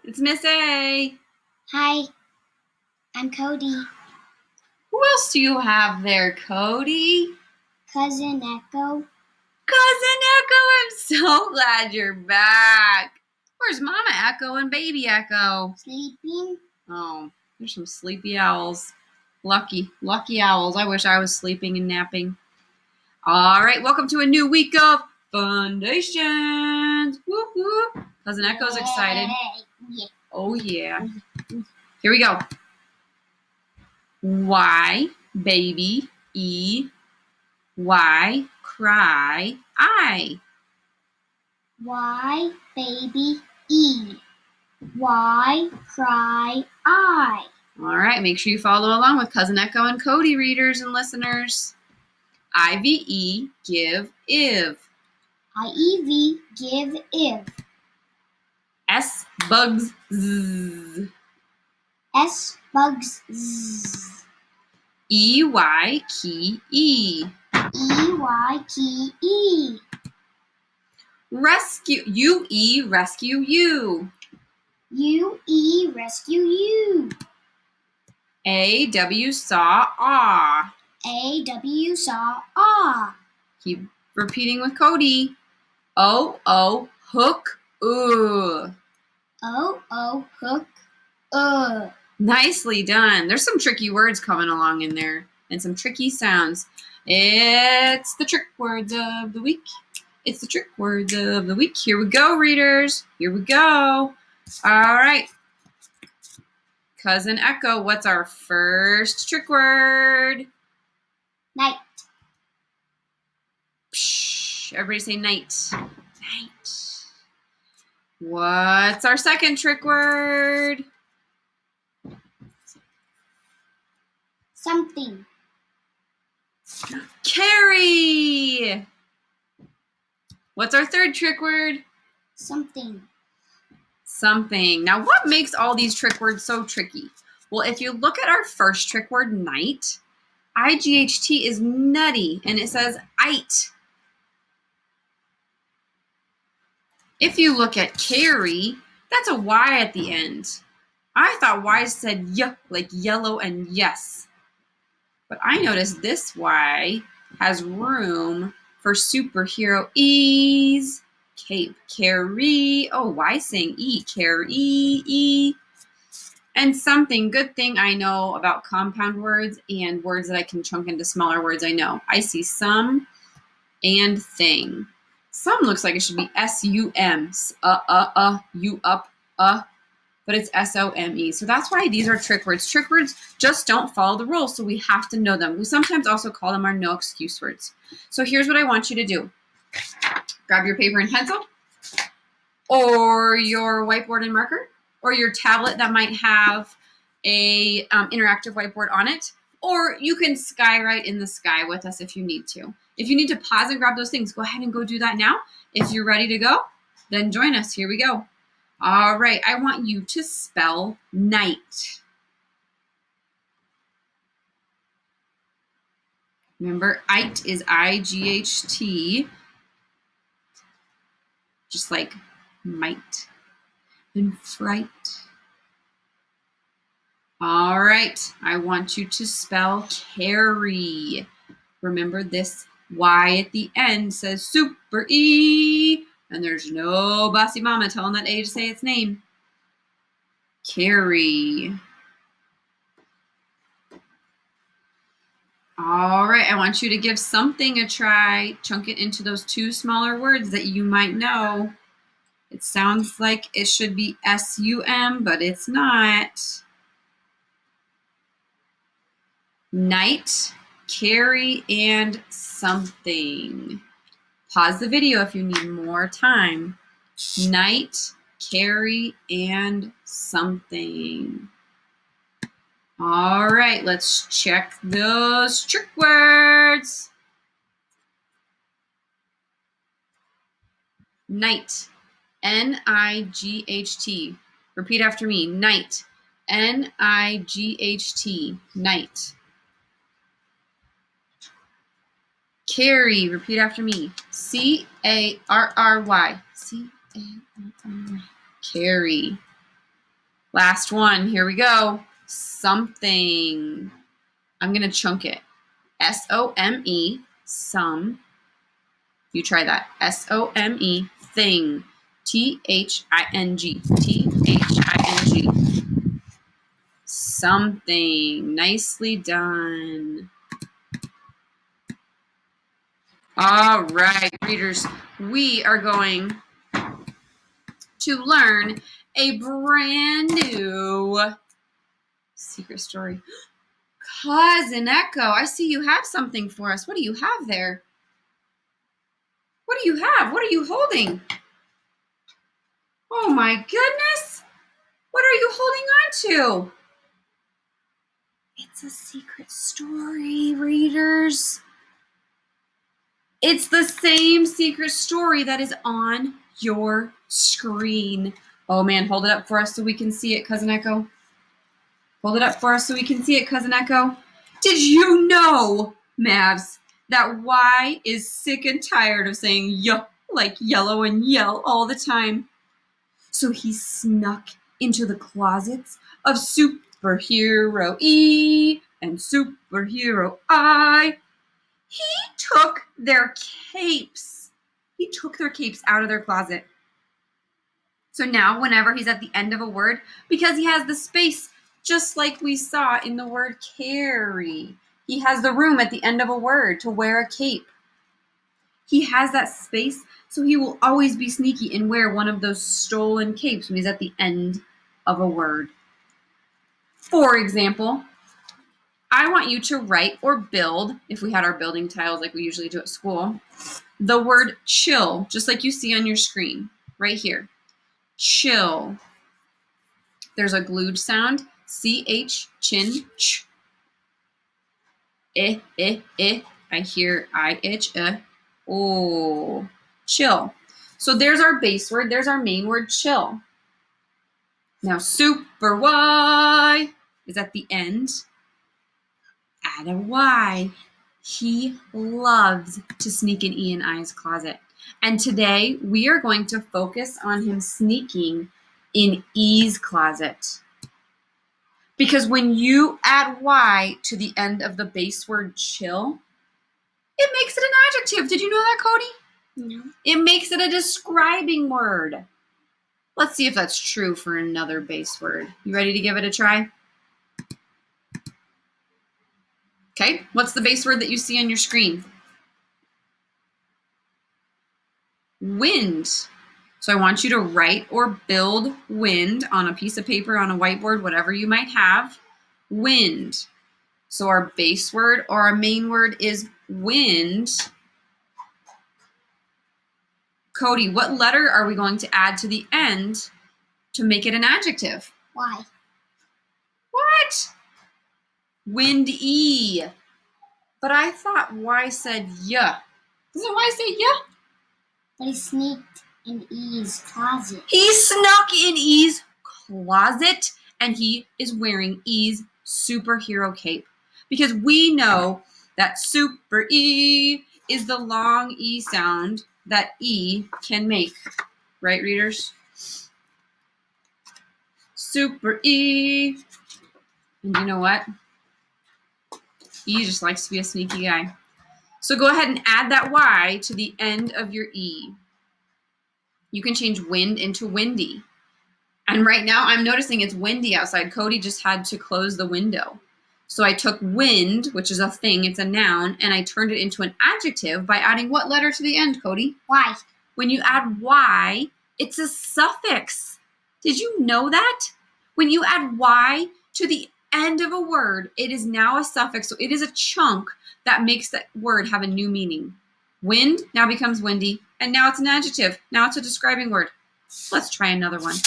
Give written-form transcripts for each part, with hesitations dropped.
It's Miss A. Hi, I'm Cody. Who else do you have there, Cody? Cousin Echo. Cousin Echo, I'm so glad you're back. Where's Mama Echo and Baby Echo? Sleeping. Oh, there's some sleepy owls. Lucky owls. I wish I was sleeping and napping. All right, welcome to a new week of FUNdations. Whoop whoop. Cousin Echo's excited. Yeah. Oh yeah. Here we go. Y, baby, E, Y, cry, I. Y, baby, E. Y, cry, I. All right, make sure you follow along with Cousin Echo and Cody, readers and listeners. IVE, give, if. IEV, give, if. S, bugs, z. S, bugs, z. EY, key, E. EY, key, E. Rescue, UE, rescue, you. UE, rescue, you. AW, saw, ah. AW, saw, ah. Keep repeating with Cody. O, hook, ooh. O, hook, Nicely done. There's some tricky words coming along in there and some tricky sounds. It's the trick words of the week. It's the trick words of the week. Here we go, readers. Here we go. All right. Cousin Echo, what's our first trick word? Night. Psh, everybody say night. Night. What's our second trick word? Something. Carry. What's our third trick word? Something. Something. Now, what makes all these trick words so tricky? Well, if you look at our first trick word, night, IGHT is nutty, and it says ite. If you look at carry, that's a Y at the end. I thought Y said y, like yellow and yes. But I noticed this Y has room for superhero E's. Cape, carry. Oh, Y saying E, carry, E. And something, good thing I know about compound words and words that I can chunk into smaller words I know. I see some and thing. Some looks like it should be S-U-M, you up, but it's S-O-M-E. So that's why these are trick words. Trick words just don't follow the rules, so we have to know them. We sometimes also call them our no excuse words. So here's what I want you to do. Grab your paper and pencil, or your whiteboard and marker, or your tablet that might have a interactive whiteboard on it, or you can skywrite in the sky with us if you need to. If you need to pause and grab those things, go ahead and go do that now. If you're ready to go, then join us. Here we go. All right, I want you to spell night. Remember, ite is I-G-H-T, just like might and fright. All right, I want you to spell carry. Remember, this Y at the end says super E, and there's no bossy mama telling that A to say its name. Carry. All right, I want you to give something a try. Chunk it into those two smaller words that you might know. It sounds like it should be S-U-M, but it's not. Night, carry, and something. Pause the video if you need more time. Night, carry, and something. All right, let's check those trick words. Night, N-I-G-H-T. Repeat after me. Night, N-I-G-H-T. Night. Carry. Repeat after me. C-A-R-R-Y. C-A-R-R-Y. Carry. Last one. Here we go. Something. I'm going to chunk it. S-O-M-E, some. You try that. S-O-M-E, thing. T-H-I-N-G. T-H-I-N-G. Something. Nicely done. All right, readers. We are going to learn a brand new secret story. Cousin Echo, I see you have something for us. What do you have there? What do you have? What are you holding? Oh my goodness! What are you holding on to? It's a secret story, readers. It's the same secret story that is on your screen. Oh man, hold it up for us so we can see it, Cousin Echo. Hold it up for us so we can see it, Cousin Echo. Did you know, Mavs, that Y is sick and tired of saying yuh like yellow and yell all the time? So he snuck into the closets of Superhero E and Superhero I. He took their capes. He took their capes out of their closet. So now whenever he's at the end of a word, because he has the space, just like we saw in the word carry, he has the room at the end of a word to wear a cape. He has that space, so he will always be sneaky and wear one of those stolen capes when he's at the end of a word. For example, I want you to write or build, if we had our building tiles like we usually do at school, the word chill, just like you see on your screen, right here. Chill. There's a glued sound, C-H, chin, ch. I hear I, itch, oh, chill. So there's our base word. There's our main word, chill. Now, super Y is at the end. Add a Y. He loves to sneak an E in I's closet. And today we are going to focus on him sneaking in E's closet. Because when you add Y to the end of the base word chill, it makes it an adjective. Did you know that, Cody? No. It makes it a describing word. Let's see if that's true for another base word. You ready to give it a try? Okay, what's the base word that you see on your screen? Wind. So I want you to write or build wind on a piece of paper, on a whiteboard, whatever you might have. Wind. So our base word or our main word is wind. Cody, what letter are we going to add to the end to make it an adjective? Y. What? Windy. But I thought Y said yeah. Doesn't Y say yeah? But he sneaked in E's closet. He snuck in E's closet and he is wearing E's superhero cape. Because we know that super E is the long E sound that E can make. Right, readers? Super E. And you know what? E just likes to be a sneaky guy. So go ahead and add that Y to the end of your E. You can change wind into windy. And right now I'm noticing it's windy outside. Cody just had to close the window. So I took wind, which is a thing, it's a noun, and I turned it into an adjective by adding what letter to the end, Cody? Y. When you add Y, it's a suffix. Did you know that? When you add Y to the end of a word, it is now a suffix. So it is a chunk that makes that word have a new meaning. Wind now becomes windy, and now it's an adjective. Now it's a describing word. Let's try another one.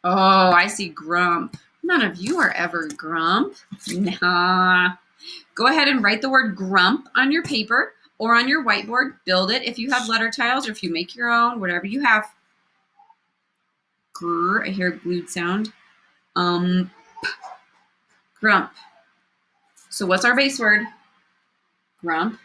Oh, I see grump. None of you are ever grump. Nah. Go ahead and write the word grump on your paper or on your whiteboard. Build it if you have letter tiles or if you make your own, whatever you have. Grr, I hear a glued sound. Grump. So what's our base word? Grump.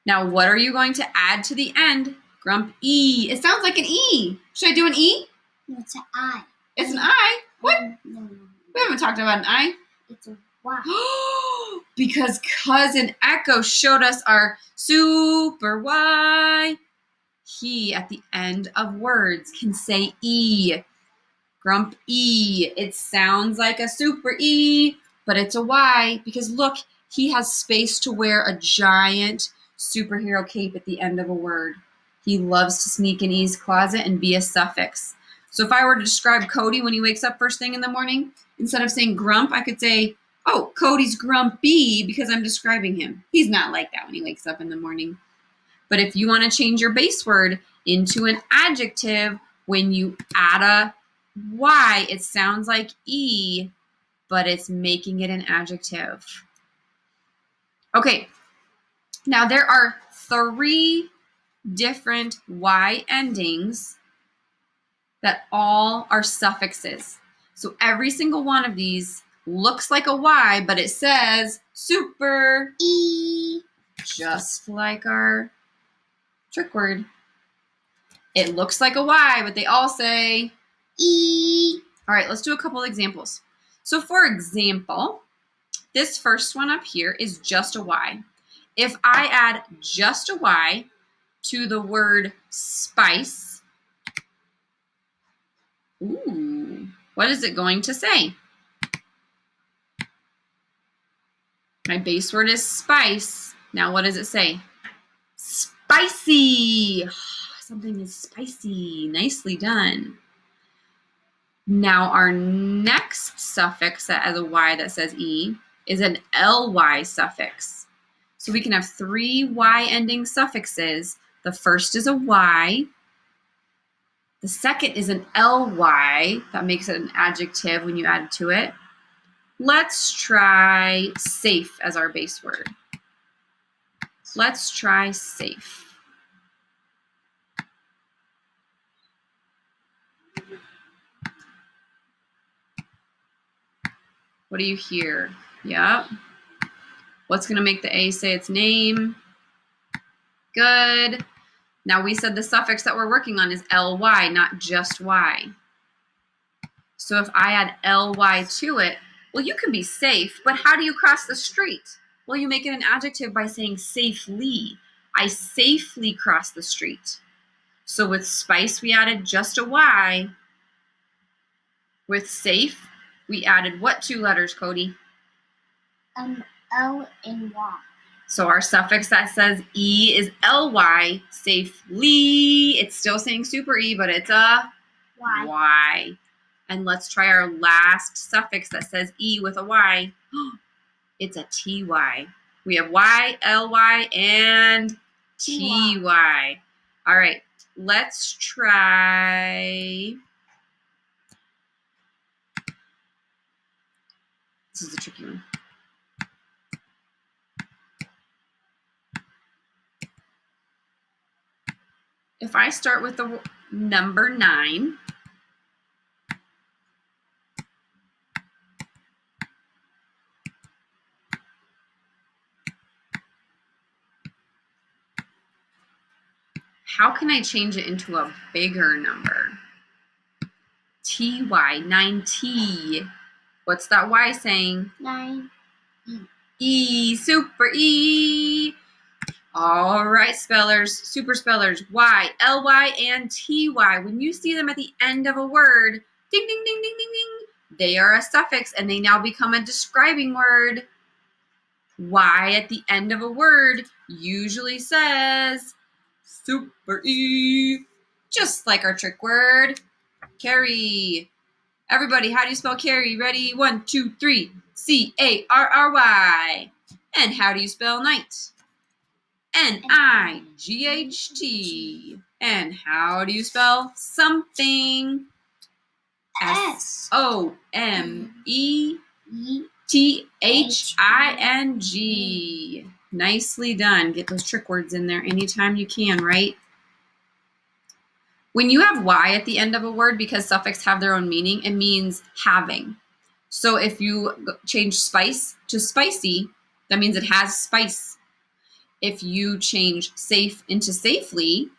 Now what are you going to add to the end? Grump E. It sounds like an E. Should I do an E? No, it's an I. It's an I. What? No. We haven't talked about an I. It's a Y. Because Cousin Echo showed us our super Y. He, at the end of words, can say E. Grump E. It sounds like a super E, but it's a Y because look, he has space to wear a giant superhero cape at the end of a word. He loves to sneak in E's closet and be a suffix. So if I were to describe Cody when he wakes up first thing in the morning, instead of saying grump, I could say, oh, Cody's grumpy because I'm describing him. He's not like that when he wakes up in the morning. But if you want to change your base word into an adjective, when you add a Y, it sounds like E, but it's making it an adjective. Okay, now there are 3 different Y endings that all are suffixes. So every single one of these looks like a Y, but it says super E. just like our trick word. It looks like a Y, but they all say E. All right, let's do a couple examples. So for example, this first one up here is just a Y. If I add just a Y to the word spice, ooh, what is it going to say? My base word is spice. Now what does it say? Spicy. Something is spicy. Nicely done. Now our next suffix that has a Y that says E is an ly suffix. So we can have 3 Y ending suffixes. The first is a Y. The second is an ly. That makes it an adjective when you add it to it. Let's try safe as our base word. Let's try safe. What do you hear? Yep. What's going to make the A say its name? Good. Now we said the suffix that we're working on is ly, not just Y. So if I add ly to it, well, you can be safe, but how do you cross the street? Well, you make it an adjective by saying safely. I safely cross the street. So with spice, we added just a Y. With safe, we added what 2 letters, Cody? L and Y. So our suffix that says E is ly, safely. It's still saying super E, but it's a Y. And let's try our last suffix that says E with a Y. It's a TY. We have Y, ly, and TY. All right, let's try. This is a tricky one. If I start with the number 9, how can I change it into a bigger number? TY, 9T. What's that Y saying? 9. E, super E. All right, spellers, super spellers, Y, ly, and TY. When you see them at the end of a word, ding, ding, ding, ding, ding, ding, they are a suffix and they now become a describing word. Y at the end of a word usually says super E, just like our trick word, carry. Everybody, how do you spell carry? Ready? 1, 2, 3. CARRY. And how do you spell night? NIGHT. And how do you spell something? SOMETHING. Nicely done. Get those trick words in there anytime you can, right? When you have Y at the end of a word, because suffixes have their own meaning, it means having. So if you change spice to spicy, that means it has spice. If you change safe into safely,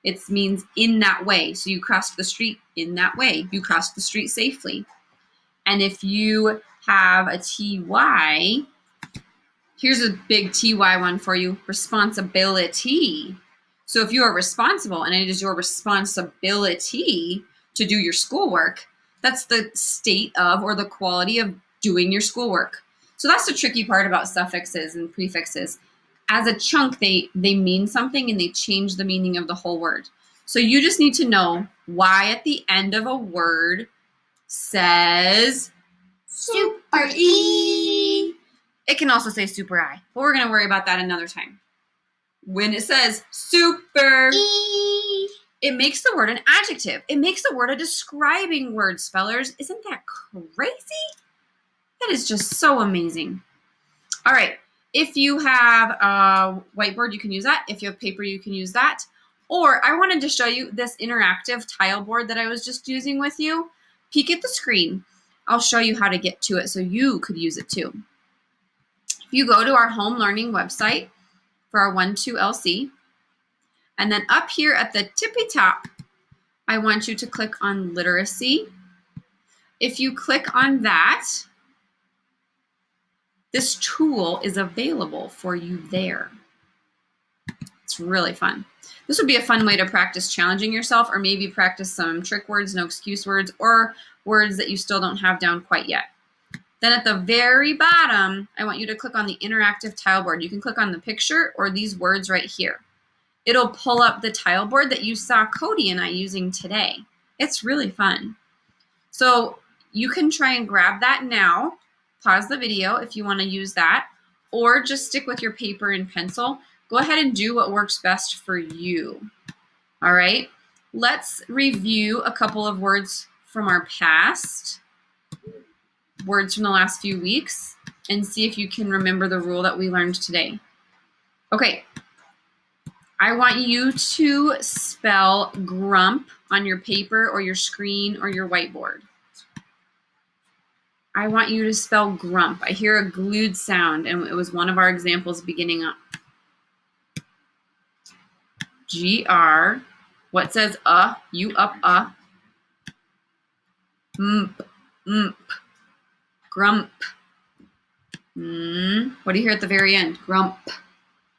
It means in that way. So you crossed the street in that way. You crossed the street safely. And if you have a TY, here's a big TY one for you, responsibility. So if you are responsible and it is your responsibility to do your schoolwork, that's the state of or the quality of doing your schoolwork. So that's the tricky part about suffixes and prefixes. As a chunk, they mean something and they change the meaning of the whole word. So you just need to know why at the end of a word says Super E. It can also say super I, but we're going to worry about that another time. When it says super E. it makes the word an adjective. It makes the word a describing word, spellers. Isn't that crazy? That is just so amazing. All right. If you have a whiteboard, you can use that. If you have paper, you can use that. Or I wanted to show you this interactive tile board that I was just using with you. Peek at the screen. I'll show you how to get to it so you could use it too. If you go to our home learning website for our 1-2 LC, and then up here at the tippy top, I want you to click on literacy. If you click on that, this tool is available for you there. It's really fun. This would be a fun way to practice challenging yourself, or maybe practice some trick words, no excuse words, or words that you still don't have down quite yet. Then at the very bottom, I want you to click on the interactive tile board. You can click on the picture or these words right here. It'll pull up the tile board that you saw Cody and I using today. It's really fun. So you can try and grab that now. Pause the video if you want to use that, or just stick with your paper and pencil. Go ahead and do what works best for you. All right, let's review a couple of words from our past, words from the last few weeks, and see if you can remember the rule that we learned today. Okay, I want you to spell grump on your paper or your screen or your whiteboard. I want you to spell grump. I hear a glued sound, and it was one of our examples beginning up. G-R. What says You up, Mp. Grump. What do you hear at the very end? Grump.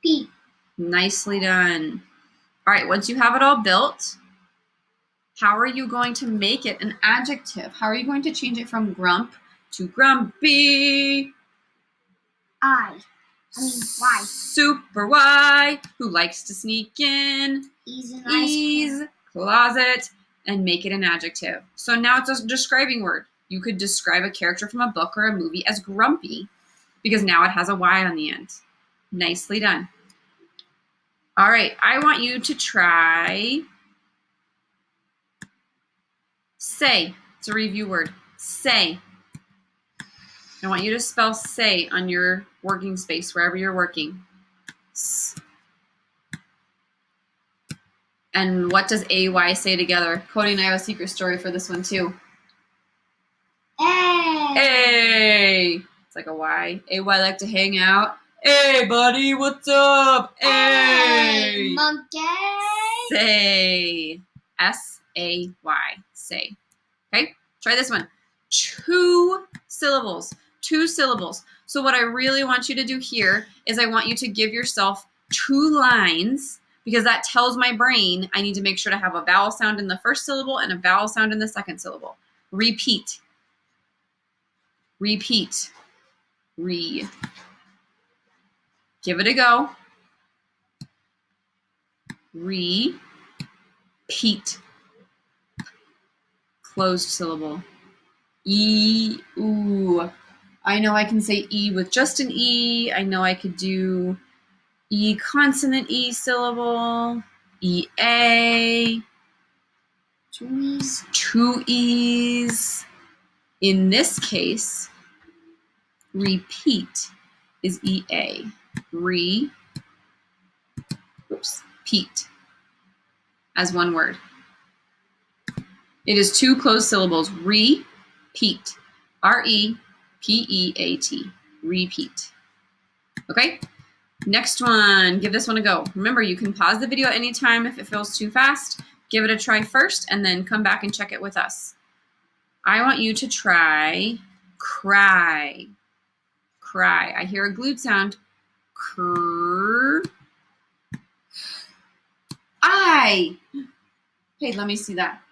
P. Nicely done. All right, once you have it all built, how are you going to make it an adjective? How are you going to change it from grump to grumpy? Y. Super Y, who likes to sneak in. Ease. Closet, and make it an adjective. So now it's a describing word. You could describe a character from a book or a movie as grumpy because now it has a Y on the end. Nicely done. All right, I want you to try say. It's a review word. Say. I want you to spell say on your working space, wherever you're working. And what does AY say together? Cody and I have a secret story for this one too. A. It's like a Y. AY like to hang out. Hey, buddy, what's up? Hey. Monkey. Say. S-A-Y. Say. Okay, try this one. 2 syllables. 2 syllables. So what I really want you to do here is I want you to give yourself 2 lines, because that tells my brain I need to make sure to have a vowel sound in the first syllable and a vowel sound in the second syllable. Repeat. Repeat. Re. Give it a go. Repeat. Closed syllable. E, ooh. I know I can say E with just an E. I know I could do E consonant E syllable. E-A. 2 E's. 2 E's. In this case, repeat is E-A. Peat as one word. It is 2 closed syllables. Repeat. R-E-P-E-A-T. Repeat. Okay? Next one, give this one a go. Remember, you can pause the video anytime if it feels too fast. Give it a try first and then come back and check it with us. I want you to try cry. Cry. I hear a glued sound. Cr. I. Hey, let me see that.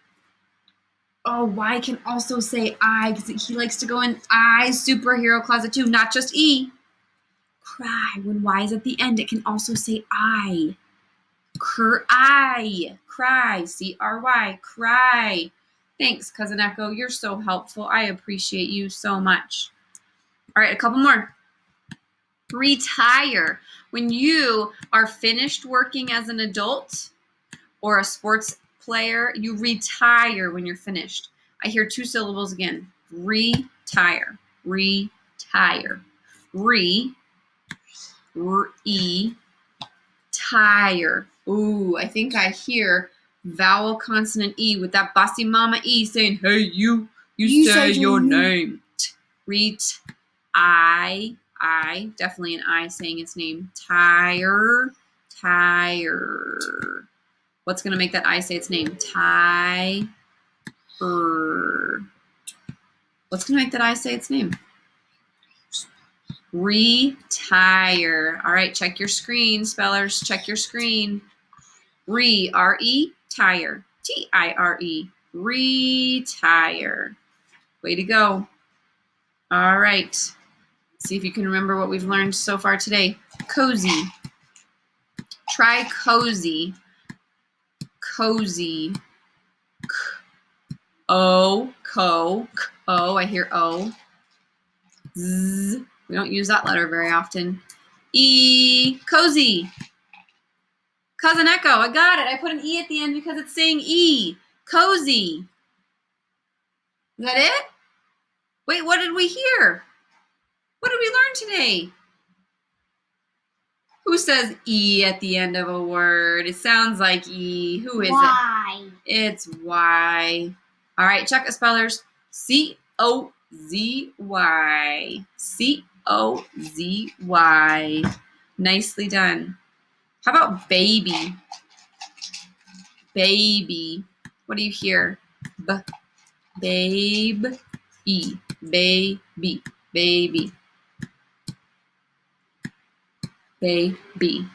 Oh, Y can also say I because he likes to go in I's superhero closet too, not just E. Cry. When Y is at the end, it can also say I. Cry. Cry. C-R-Y. Cry. Thanks, Cousin Echo. You're so helpful. I appreciate you so much. All right, a couple more. Retire. When you are finished working as an adult or a sports player, you retire when you're finished. I hear 2 syllables again. Retire. Retire. Tire. Ooh, I think I hear vowel consonant E with that bossy mama E saying, hey, you say your name. I, definitely an I saying its name. Tire. What's going to make that I say its name? Tiger. What's going to make that I say its name? Retire. All right, check your screen, spellers. Check your screen. R-E, tire. T-I-R-E. Retire. Way to go. All right. See if you can remember what we've learned so far today. Cozy. Try cozy. Cozy. O, co, O, I hear O. Z, we don't use that letter very often. E, cozy. Cousin Echo, I got it. I put an E at the end because it's saying E. Cozy. Is that it? Wait, what did we hear? What did we learn today? Who says E at the end of a word? It sounds like E. Who is Y. it? It's Y. All right, check the spellers. C-O-Z-Y. C-O-Z-Y. Nicely done. How about baby? Baby. What do you hear? Babe. E. Baby. Baby. Baby.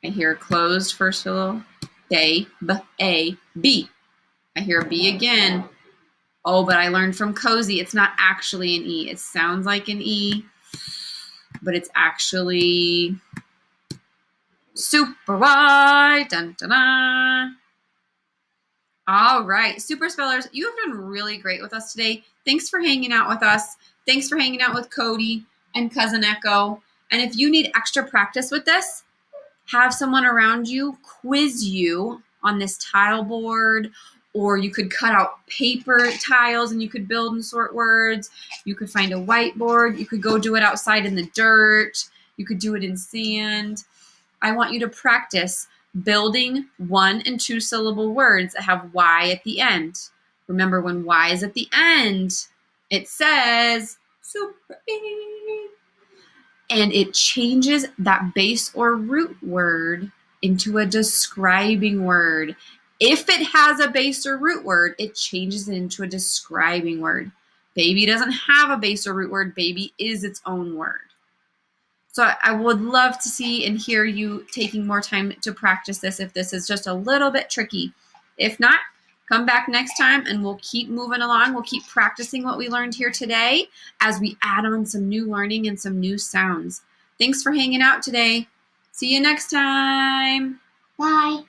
I hear closed first syllable. B-A-B. I hear B again. Oh, but I learned from cozy. It's not actually an E. It sounds like an E, but it's actually super Y. Dun, dun, dun. All right, super spellers, you have done really great with us today. Thanks for hanging out with us. Thanks for hanging out with Cody and Cousin Echo. And if you need extra practice with this, have someone around you quiz you on this tile board, or you could cut out paper tiles and you could build and sort words. You could find a whiteboard. You could go do it outside in the dirt. You could do it in sand. I want you to practice building 1 and 2 syllable words that have Y at the end. Remember, when Y is at the end, it says super E. And it changes that base or root word into a describing word. If it has a base or root word, it changes it into a describing word. Baby doesn't have a base or root word. Baby is its own word. So I would love to see and hear you taking more time to practice this if this is just a little bit tricky. If not, come back next time and we'll keep moving along. We'll keep practicing what we learned here today as we add on some new learning and some new sounds. Thanks for hanging out today. See you next time. Bye.